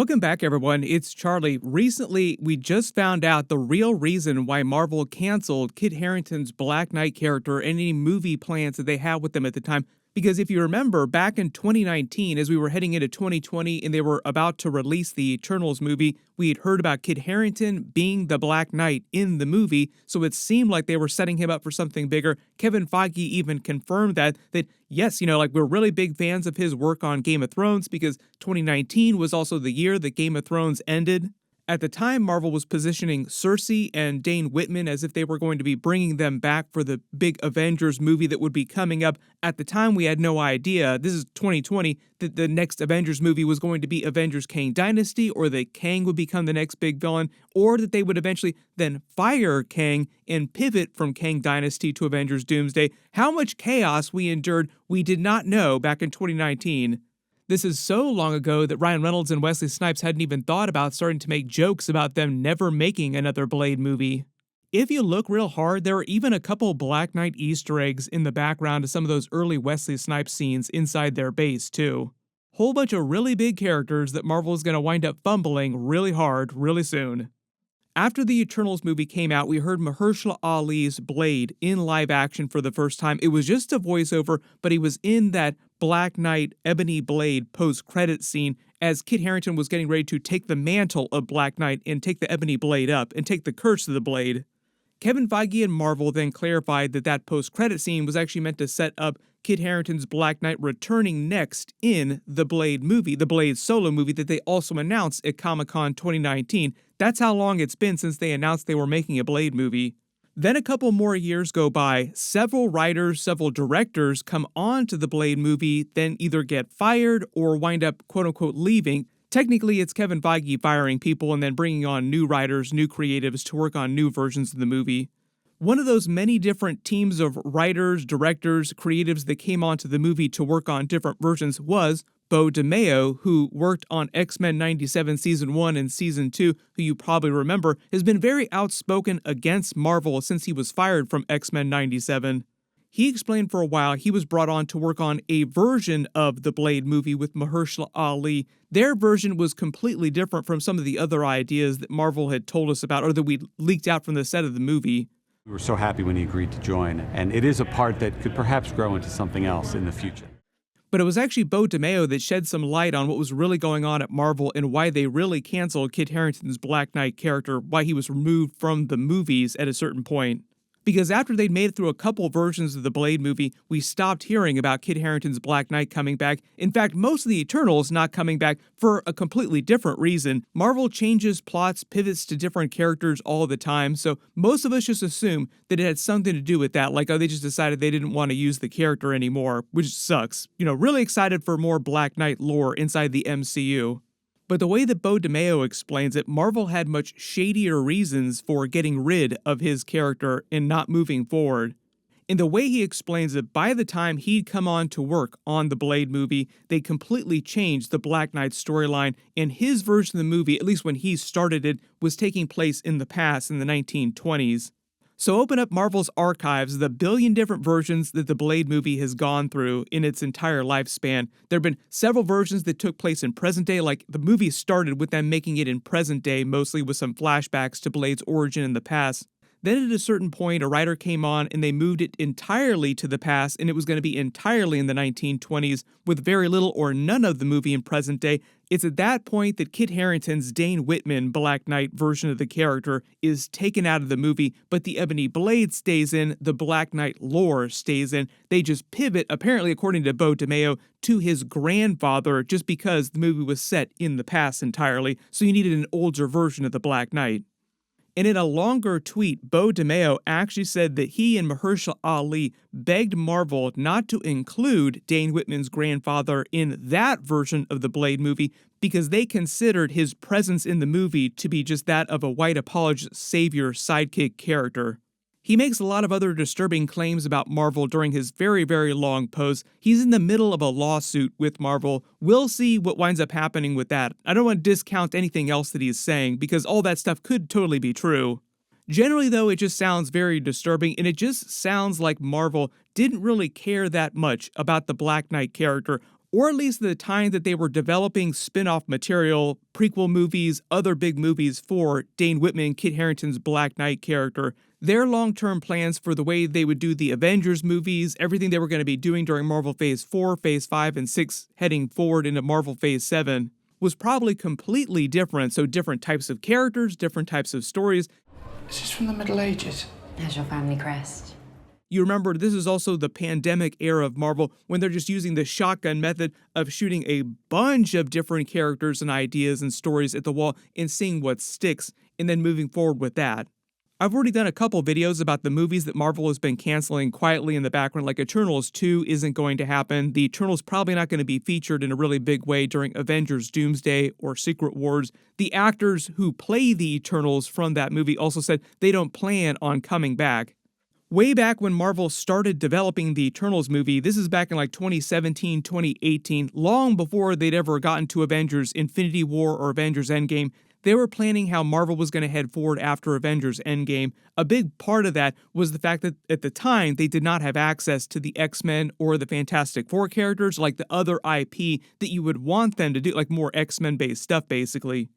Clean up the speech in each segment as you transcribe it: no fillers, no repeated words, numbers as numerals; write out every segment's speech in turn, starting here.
Welcome back, everyone. It's Charlie. Recently, we just found out the real reason why Marvel canceled Kit Harington's Black Knight character and any movie plans that they had with them at the time. Because if you remember, back in 2019, as we were heading into 2020 and they were about to release the Eternals movie, we had heard about Kit Harington being the Black Knight in the movie, so it seemed like they were setting him up for something bigger. Kevin Feige even confirmed that yes, we're really big fans of his work on Game of Thrones because 2019 was also the year that Game of Thrones ended. At the time, Marvel was positioning Cersei and Dane Whitman as if they were going to be bringing them back for the big Avengers movie that would be coming up. At the time, we had no idea, this is 2020, that the next Avengers movie was going to be Avengers Kang Dynasty, or that Kang would become the next big villain, or that they would eventually then fire Kang and pivot from Kang Dynasty to Avengers Doomsday. How much chaos we endured, we did not know back in 2019. This is so long ago that Ryan Reynolds and Wesley Snipes hadn't even thought about starting to make jokes about them never making another Blade movie. If you look real hard, there are even a couple Black Knight Easter eggs in the background of some of those early Wesley Snipes scenes inside their base, too. Whole bunch of really big characters that Marvel is going to wind up fumbling really hard really soon. After the Eternals movie came out, we heard Mahershala Ali's Blade in live action for the first time. It was just a voiceover, but he was in that Black Knight Ebony Blade post-credit scene as Kit Harington was getting ready to take the mantle of Black Knight and take the Ebony Blade up and take the curse of the Blade. Kevin Feige and Marvel then clarified that that post-credit scene was actually meant to set up Kit Harington's Black Knight returning next in the Blade movie, the Blade solo movie that they also announced at Comic-Con 2019. That's how long it's been since they announced they were making a Blade movie. Then a couple more years go by, several writers, several directors come on to the Blade movie, then either get fired or wind up quote-unquote leaving. Technically, it's Kevin Feige firing people and then bringing on new writers, new creatives to work on new versions of the movie. One of those many different teams of writers, directors, creatives that came onto the movie to work on different versions was Beau DeMayo, who worked on X-Men 97 Season 1 and Season 2, who you probably remember, has been very outspoken against Marvel since he was fired from X-Men 97. He explained for a while he was brought on to work on a version of the Blade movie with Mahershala Ali. Their version was completely different from some of the other ideas that Marvel had told us about or that we leaked out from the set of the movie. We were so happy when he agreed to join, and it is a part that could perhaps grow into something else in the future. But it was actually Beau DeMayo that shed some light on what was really going on at Marvel and why they really canceled Kit Harington's Black Knight character, why he was removed from the movies at a certain point. Because after they'd made it through a couple versions of the Blade movie, we stopped hearing about Kit Harington's Black Knight coming back. In fact, most of the Eternals not coming back for a completely different reason. Marvel changes plots, pivots to different characters all the time, so most of us just assume that it had something to do with that, like, oh, they just decided they didn't want to use the character anymore, which sucks. Really excited for more Black Knight lore inside the MCU. But the way that Beau DeMayo explains it, Marvel had much shadier reasons for getting rid of his character and not moving forward. In the way he explains it, by the time he'd come on to work on the Blade movie, they completely changed the Black Knight storyline, and his version of the movie, at least when he started it, was taking place in the past in the 1920s. So open up Marvel's archives, the billion different versions that the Blade movie has gone through in its entire lifespan. There have been several versions that took place in present day, like the movie started with them making it in present day, mostly with some flashbacks to Blade's origin in the past. Then at a certain point, a writer came on and they moved it entirely to the past, and it was going to be entirely in the 1920s with very little or none of the movie in present day. It's at that point that Kit Harington's Dane Whitman Black Knight version of the character is taken out of the movie, but the Ebony Blade stays in, the Black Knight lore stays in. They just pivot, apparently according to Beau DeMayo, to his grandfather just because the movie was set in the past entirely, so you needed an older version of the Black Knight. And in a longer tweet, Beau DeMayo actually said that he and Mahershala Ali begged Marvel not to include Dane Whitman's grandfather in that version of the Blade movie because they considered his presence in the movie to be just that of a white apologist savior sidekick character. He makes a lot of other disturbing claims about Marvel during his very, very long post. He's in the middle of a lawsuit with Marvel. We'll see what winds up happening with that. I don't want to discount anything else that he's saying, because all that stuff could totally be true. Generally, though, it just sounds very disturbing, and it just sounds like Marvel didn't really care that much about the Black Knight character. or at least the time that they were developing spin-off material, prequel movies, other big movies for Dane Whitman, Kit Harington's Black Knight character. Their long-term plans for the way they would do the Avengers movies, everything they were going to be doing during Marvel Phase 4, Phase 5, and 6, heading forward into Marvel Phase 7, was probably completely different. So different types of characters, different types of stories. This is from the Middle Ages. There's your family crest. You remember, this is also the pandemic era of Marvel, when they're just using the shotgun method of shooting a bunch of different characters and ideas and stories at the wall and seeing what sticks, and then moving forward with that. I've already done a couple videos about the movies that Marvel has been canceling quietly in the background, like Eternals 2 isn't going to happen. The Eternals probably not going to be featured in a really big way during Avengers Doomsday or Secret Wars. The actors who play the Eternals from that movie also said they don't plan on coming back. Way back when Marvel started developing the Eternals movie, this is back in like 2017, 2018, long before they'd ever gotten to Avengers Infinity War or Avengers Endgame, they were planning how Marvel was going to head forward after Avengers Endgame. A big part of that was the fact that at the time they did not have access to the X-Men or the Fantastic Four characters like the other IP that you would want them to do, like more X-Men based stuff basically.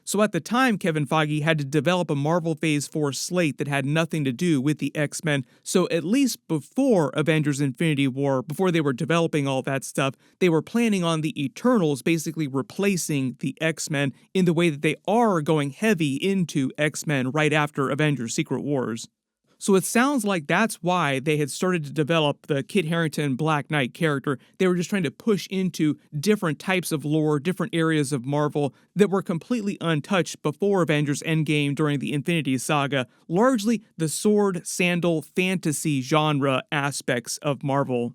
So at the time, Kevin Feige had to develop a Marvel Phase 4 slate that had nothing to do with the X-Men. So at least before Avengers Infinity War, before they were developing all that stuff, they were planning on the Eternals basically replacing the X-Men in the way that they are going heavy into X-Men right after Avengers Secret Wars. So it sounds like that's why they had started to develop the Kit Harington Black Knight character. They were just trying to push into different types of lore, different areas of Marvel that were completely untouched before Avengers Endgame during the Infinity Saga, largely the sword, sandal, fantasy genre aspects of Marvel.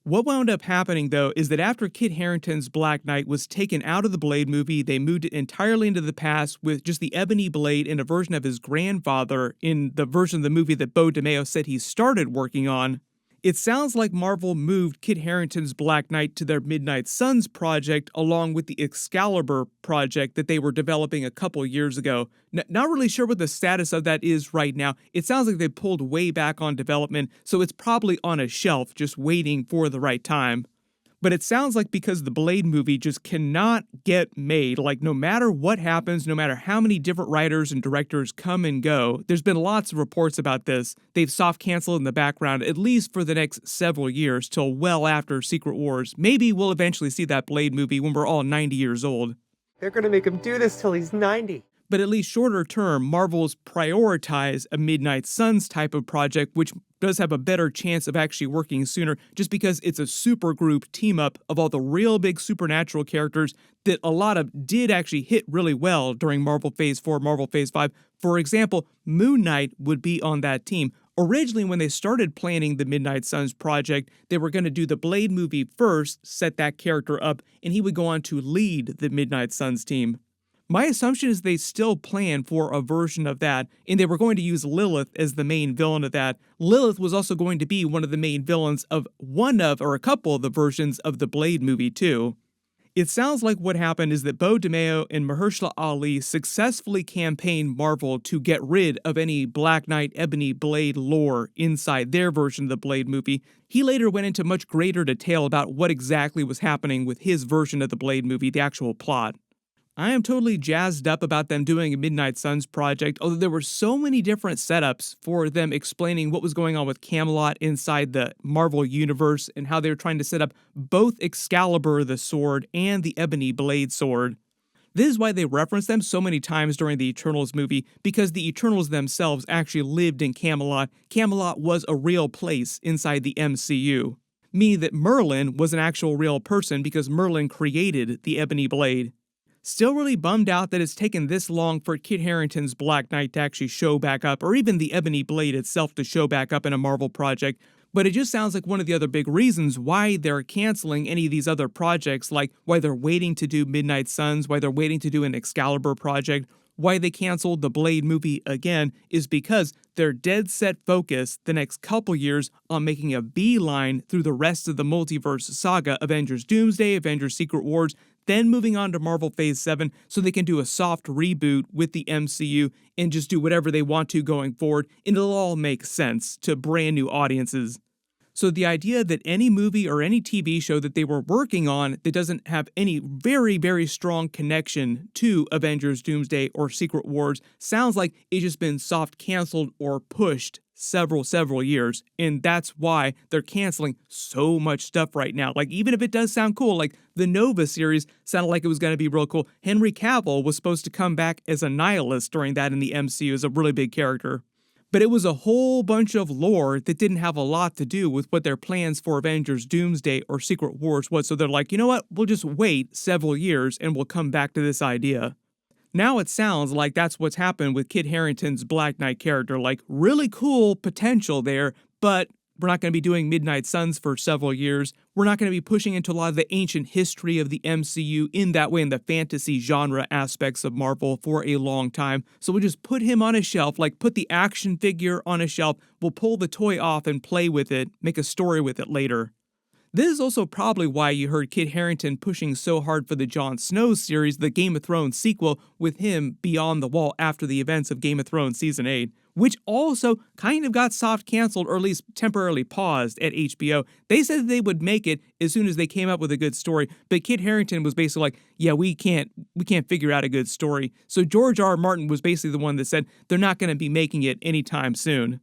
What wound up happening, though, is that after Kit Harington's Black Knight was taken out of the Blade movie, they moved it entirely into the past with just the Ebony Blade and a version of his grandfather in the version of the movie that Beau DeMayo said he started working on. It sounds like Marvel moved Kit Harington's Black Knight to their Midnight Suns project along with the Excalibur project that they were developing a couple years ago. Not really sure what the status of that is right now. It sounds like they pulled way back on development, so it's probably on a shelf just waiting for the right time. But it sounds like because the Blade movie just cannot get made, like no matter what happens, no matter how many different writers and directors come and go, there's been lots of reports about this. They've soft canceled in the background, at least for the next several years, till well after Secret Wars. Maybe we'll eventually see that Blade movie when we're all 90 years old. They're gonna make him do this till he's 90. But at least shorter term, Marvel's prioritize a Midnight Suns type of project, which does have a better chance of actually working sooner, just because it's a super group team up of all the real big supernatural characters that a lot of did actually hit really well during Marvel Phase 4, Marvel Phase 5. For example, Moon Knight would be on that team. Originally, when they started planning the Midnight Suns project, they were going to do the Blade movie first, set that character up, and he would go on to lead the Midnight Suns team. My assumption is they still plan for a version of that, and they were going to use Lilith as the main villain of that. Lilith was also going to be one of the main villains of one of, or a couple of the versions of the Blade movie too. It sounds like what happened is that Beau DeMayo and Mahershala Ali successfully campaigned Marvel to get rid of any Black Knight Ebony Blade lore inside their version of the Blade movie. He later went into much greater detail about what exactly was happening with his version of the Blade movie, the actual plot. I am totally jazzed up about them doing a Midnight Suns project, although there were so many different setups for them explaining what was going on with Camelot inside the Marvel universe and how they were trying to set up both Excalibur the sword and the Ebony Blade sword. This is why they reference them so many times during the Eternals movie, because the Eternals themselves actually lived in Camelot. Camelot was a real place inside the MCU, meaning that Merlin was an actual real person because Merlin created the Ebony Blade. Still really bummed out that it's taken this long for Kit Harington's Black Knight to actually show back up, or even the Ebony Blade itself to show back up in a Marvel project, but it just sounds like one of the other big reasons why they're canceling any of these other projects, like why they're waiting to do Midnight Suns, why they're waiting to do an Excalibur project, why they canceled the Blade movie again, is because they're dead set focused the next couple years on making a beeline through the rest of the multiverse saga, Avengers Doomsday, Avengers Secret Wars, then moving on to Marvel Phase 7 so they can do a soft reboot with the MCU and just do whatever they want to going forward, and it'll all make sense to brand new audiences. So the idea that any movie or any TV show that they were working on that doesn't have any very, very strong connection to Avengers, Doomsday, or Secret Wars sounds like it's just been soft canceled or pushed several years. And that's why they're canceling so much stuff right now. Like, even if it does sound cool, like the Nova series sounded like it was going to be real cool. Henry Cavill was supposed to come back as a nihilist during that in the MCU as a really big character. But it was a whole bunch of lore that didn't have a lot to do with what their plans for Avengers, Doomsday, or Secret Wars was. So they're like, you know what? We'll just wait several years and we'll come back to this idea. Now it sounds like that's what's happened with Kit Harington's Black Knight character. Like, really cool potential there, but we're not going to be doing Midnight Suns for several years. We're not going to be pushing into a lot of the ancient history of the MCU in that way, in the fantasy genre aspects of Marvel for a long time. So we'll just put him on a shelf, like put the action figure on a shelf. We'll pull the toy off and play with it, make a story with it later. This is also probably why you heard Kit Harington pushing so hard for the Jon Snow series, the Game of Thrones sequel, with him beyond the wall after the events of Game of Thrones Season 8, which also kind of got soft canceled or at least temporarily paused at HBO. They said they would make it as soon as they came up with a good story, but Kit Harington was basically like, yeah, we can't figure out a good story. So George R. R. Martin was basically the one that said they're not going to be making it anytime soon.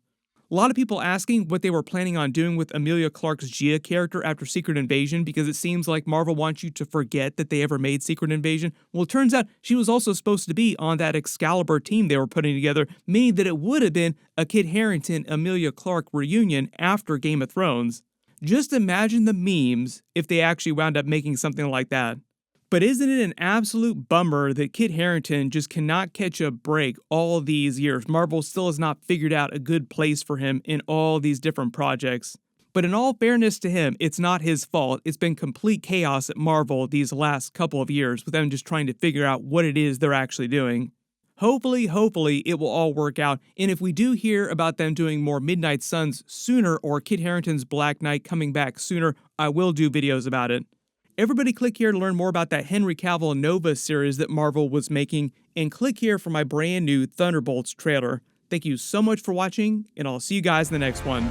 A lot of people asking what they were planning on doing with Emilia Clarke's Gia character after Secret Invasion, because it seems like Marvel wants you to forget that they ever made Secret Invasion. Well, it turns out she was also supposed to be on that Excalibur team they were putting together, meaning that it would have been a Kit Harington Emilia Clarke reunion after Game of Thrones. Just imagine the memes if they actually wound up making something like that. But isn't it an absolute bummer that Kit Harington just cannot catch a break all these years? Marvel still has not figured out a good place for him in all these different projects. But in all fairness to him, it's not his fault. It's been complete chaos at Marvel these last couple of years with them just trying to figure out what it is they're actually doing. Hopefully, it will all work out. And if we do hear about them doing more Midnight Suns sooner or Kit Harington's Black Knight coming back sooner, I will do videos about it. Everybody click here to learn more about that Henry Cavill Nova series that Marvel was making, and click here for my brand new Thunderbolts trailer. Thank you so much for watching, and I'll see you guys in the next one.